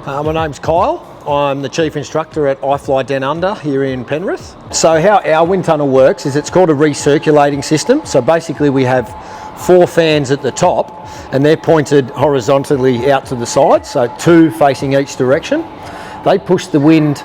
My name's Kyle. I'm the chief instructor at IFly Downunder here in Penrith. So how our wind tunnel works is it's called a recirculating system. So basically we have 4 fans at the top and they're pointed horizontally out to the side, so 2 facing each direction. They push the wind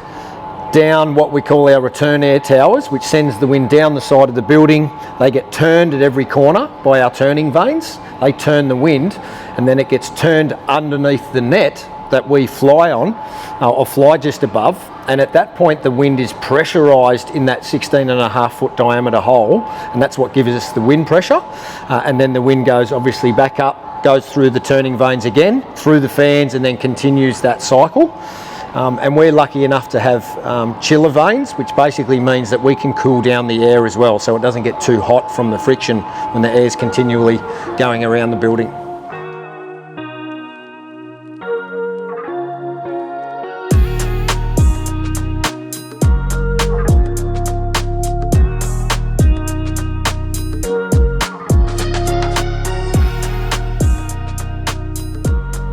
down what we call our return air towers, which sends the wind down the side of the building. They get turned at every corner by our turning vanes. They turn the wind and then it gets turned underneath the net that we fly on, or fly just above, and at that point the wind is pressurized in that 16.5 foot diameter hole, and that's what gives us the wind pressure. And then the wind goes obviously back up, goes through the turning vanes again, through the fans, and then continues that cycle. And we're lucky enough to have chiller vanes, which basically means that we can cool down the air as well, so it doesn't get too hot from the friction when the air's continually going around the building.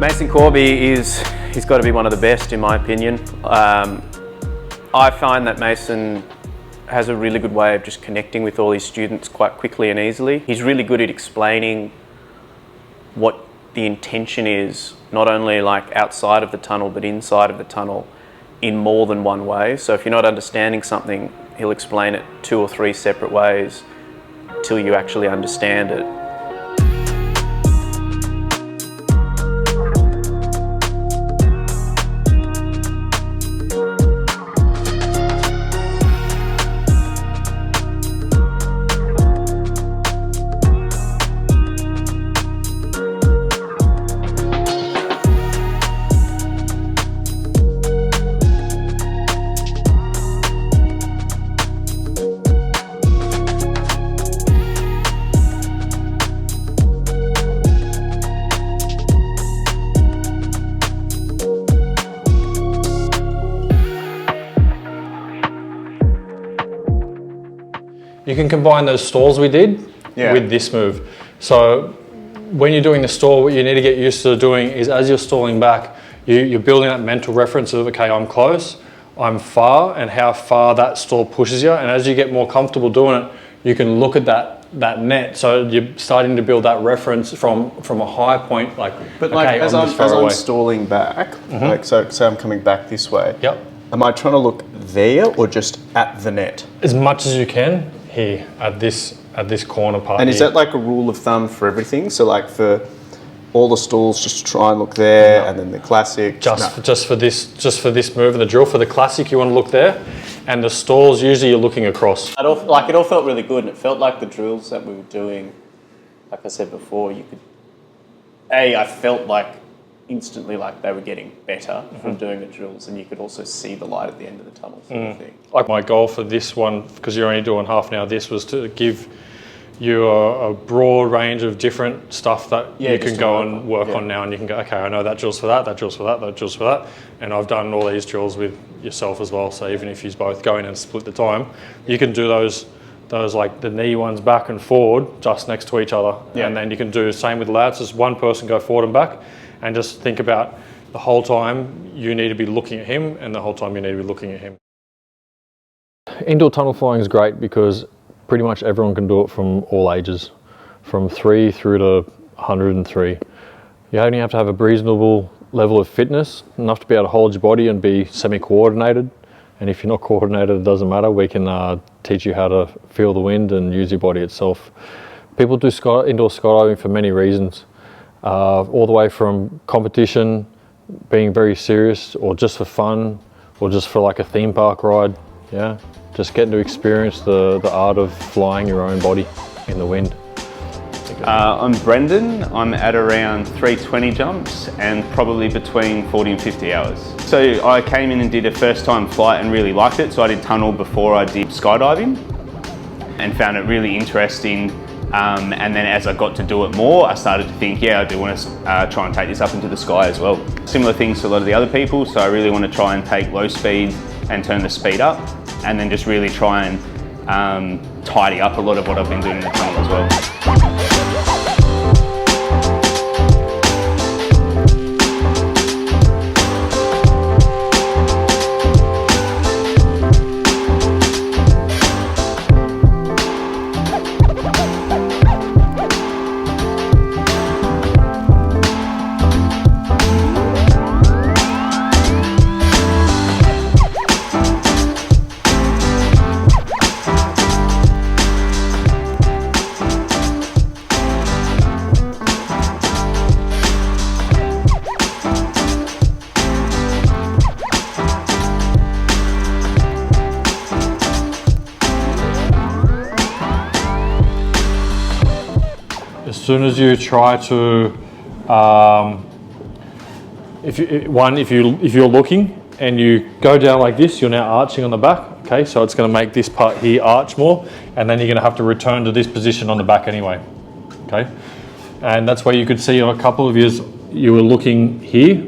Mason Corby he's got to be one of the best in my opinion. I find that Mason has a really good way of just connecting with all his students quite quickly and easily. He's really good at explaining what the intention is, not only like outside of the tunnel but inside of the tunnel in more than one way. So if you're not understanding something, he'll explain it 2 or 3 separate ways till you actually understand it. You can combine those stalls we did with this move. So when you're doing the stall, what you need to get used to doing is as you're stalling back, you're building that mental reference of, okay, I'm close, I'm far, and how far that stall pushes you. And as you get more comfortable doing it, you can look at that net. So you're starting to build that reference from a high point, like, but like, okay, as I'm stalling back, like, so I'm coming back this way. Yep. Am I trying to look there or just at the net? As much as you can here at this corner part. And is that like a rule of thumb for everything? So like for all the stalls, just try and look there, and then the classic. Just for this move and the drill. For the classic, you want to look there, and the stalls usually you're looking across. It all felt really good, and it felt like the drills that we were doing, like I said before, you could. I felt like instantly like they were getting better from doing the drills, and you could also see the light at the end of the tunnel sort of thing. Like my goal for this one, because you're only doing half now, this was to give you a broad range of different stuff that you can go and work on now, and you can go, okay, I know that drill's for that, that drill's for that, that drill's for that, and I've done all these drills with yourself as well, so even if you both go in and split the time, you can do those like the knee ones back and forward just next to each other, and then you can do the same with lads, just one person go forward and back, and just think about the whole time you need to be looking at him, and the whole time you need to be looking at him. Indoor tunnel flying is great because pretty much everyone can do it from all ages, from 3 through to 103. You only have to have a reasonable level of fitness, enough to be able to hold your body and be semi-coordinated. And if you're not coordinated, it doesn't matter. We can teach you how to feel the wind and use your body itself. People do indoor skydiving for many reasons. All the way from competition, being very serious, or just for fun, or just for like a theme park ride. Yeah, just getting to experience the art of flying your own body in the wind. I'm Brendan. I'm at around 320 jumps and probably between 40 and 50 hours. So I came in and did a first time flight and really liked it. So I did tunnel before I did skydiving and found it really interesting. And then as I got to do it more, I started to think, I do want to try and take this up into the sky as well. Similar things to a lot of the other people, so I really want to try and take low speed and turn the speed up, and then just really try and tidy up a lot of what I've been doing in the tunnel as well. soon as you try to, if you're looking and you go down like this, you're now arching on the back. Okay, so it's going to make this part here arch more, and then you're going to have to return to this position on the back anyway. Okay, and that's where you could see on a couple of yours, you were looking here,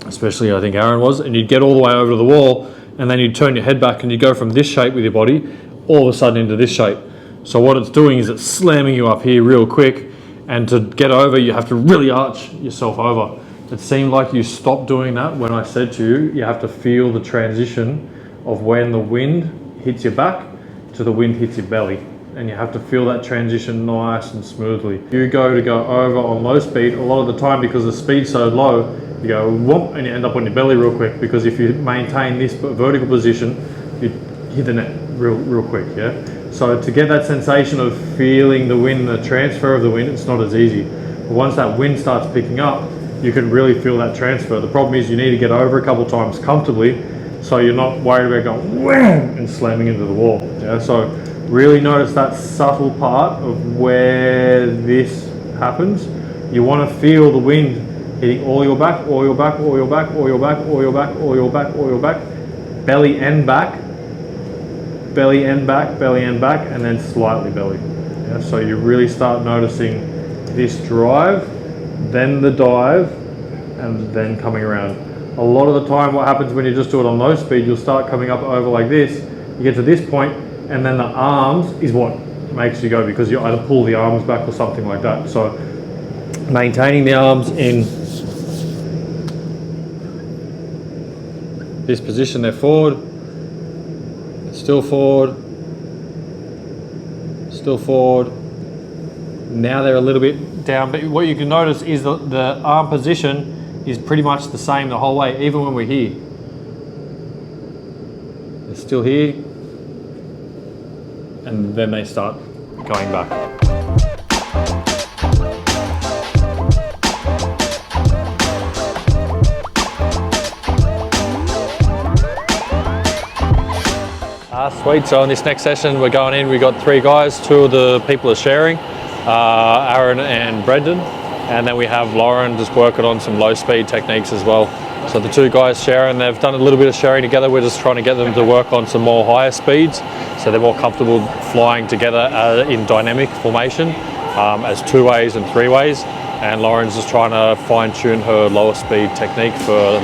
especially I think Aaron was, and you'd get all the way over to the wall, and then you'd turn your head back and you go from this shape with your body all of a sudden into this shape. So what it's doing is it's slamming you up here real quick, and to get over you have to really arch yourself over. It seemed like you stopped doing that when I said to you, you have to feel the transition of when the wind hits your back to the wind hits your belly, and you have to feel that transition nice and smoothly. You go over on low speed, a lot of the time because the speed's so low, you go whoop and you end up on your belly real quick, because if you maintain this vertical position, you hit the net real quick, yeah? So to get that sensation of feeling the wind, the transfer of the wind, it's not as easy. But once that wind starts picking up, you can really feel that transfer. The problem is you need to get over a couple times comfortably, so you're not worried about going wham and slamming into the wall. Yeah, so really notice that subtle part of where this happens. You want to feel the wind hitting all your back, all your back, all your back, all your back, all your back, all your back, all your back, belly and back, belly and back, belly and back, and then slightly belly. Yeah, so you really start noticing this drive, then the dive, and then coming around. A lot of the time what happens when you just do it on low speed, you'll start coming up over like this, you get to this point, and then the arms is what makes you go, because you either pull the arms back or something like that. So maintaining the arms in this position, they're forward, still forward, still forward. Now they're a little bit down, but what you can notice is the arm position is pretty much the same the whole way, even when we're here. They're still here, and then they start going back. Sweet, so in this next session we're going in, we've got 3 guys, 2 of the people are sharing, Aaron and Brendan, and then we have Lauren just working on some low speed techniques as well. So the 2 guys sharing, they've done a little bit of sharing together, we're just trying to get them to work on some more higher speeds, so they're more comfortable flying together in dynamic formation as 2 ways and 3 ways, and Lauren's just trying to fine tune her lower speed technique for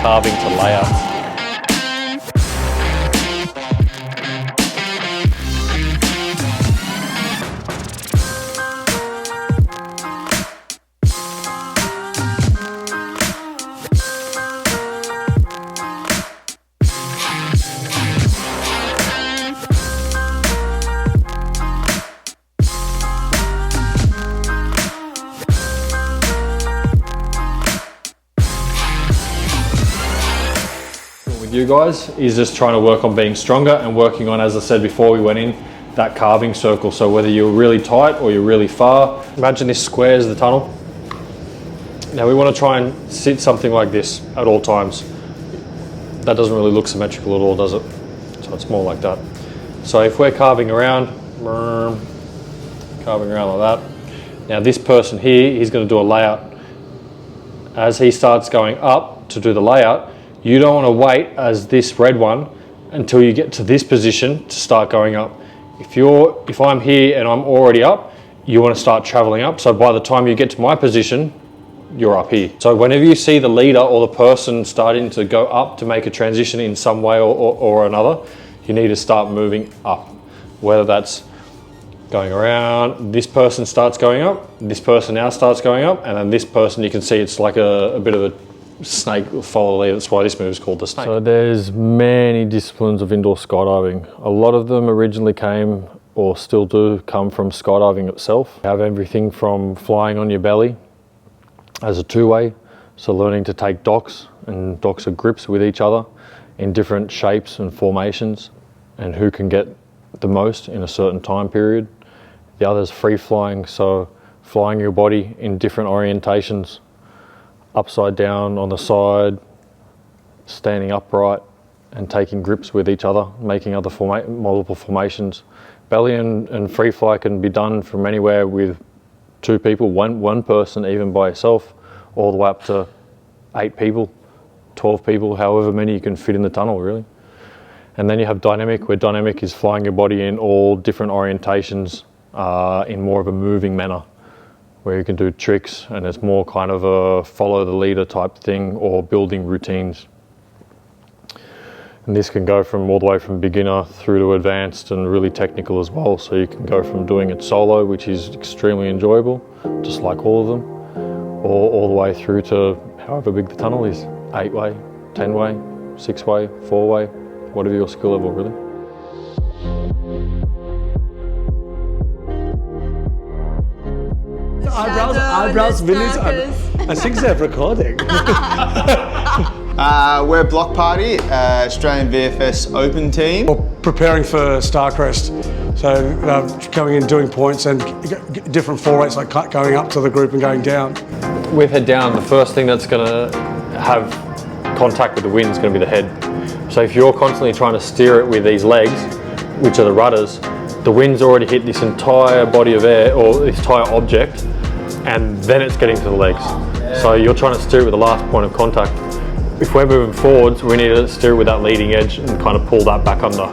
carving to layouts. You guys is just trying to work on being stronger and working on, as I said before we went in, that carving circle. So whether you're really tight or you're really far, imagine this square is the tunnel. Now we want to try and sit something like this at all times. That doesn't really look symmetrical at all, does it? So it's more like that. So if we're carving around like that, now this person here, he's going to do a layout. As he starts going up to do the layout, you don't want to wait as this red one until you get to this position to start going up. If I'm here and I'm already up, you want to start traveling up. So by the time you get to my position, you're up here. So whenever you see the leader or the person starting to go up to make a transition in some way or another, you need to start moving up. Whether that's going around, this person starts going up, this person now starts going up, and then this person, you can see it's like a bit of a snake follow the lead. That's why this move is called the snake. So there's many disciplines of indoor skydiving. A lot of them originally came, or still do, come from skydiving itself. You have everything from flying on your belly as a 2-way, so learning to take docks, and docks are grips with each other in different shapes and formations, and who can get the most in a certain time period. The other is free flying, so flying your body in different orientations, upside down, on the side, standing upright, and taking grips with each other, making other multiple formations. Belly and free fly can be done from anywhere with 2 people, one person even by yourself, all the way up to 8 people, 12 people, however many you can fit in the tunnel really. And then you have dynamic, where dynamic is flying your body in all different orientations in more of a moving manner, where you can do tricks, and it's more kind of a follow the leader type thing, or building routines. And this can go from all the way from beginner through to advanced and really technical as well. So you can go from doing it solo, which is extremely enjoyable, just like all of them, or all the way through to however big the tunnel is, 8-way, 10-way, 6-way, 4-way, whatever your skill level really. Eyebrows, Vinny's. I think they're recording. We're Block Party, Australian VFS Open team. We're preparing for Starcrest, so coming in doing points and different fall rates, like going up to the group and going down. With head down, the first thing that's going to have contact with the wind is going to be the head. So if you're constantly trying to steer it with these legs, which are the rudders, the wind's already hit this entire body of air, or this entire object, and then it's getting to the legs. So you're trying to steer it with the last point of contact. If we're moving forwards, we need to steer it with that leading edge and kind of pull that back under.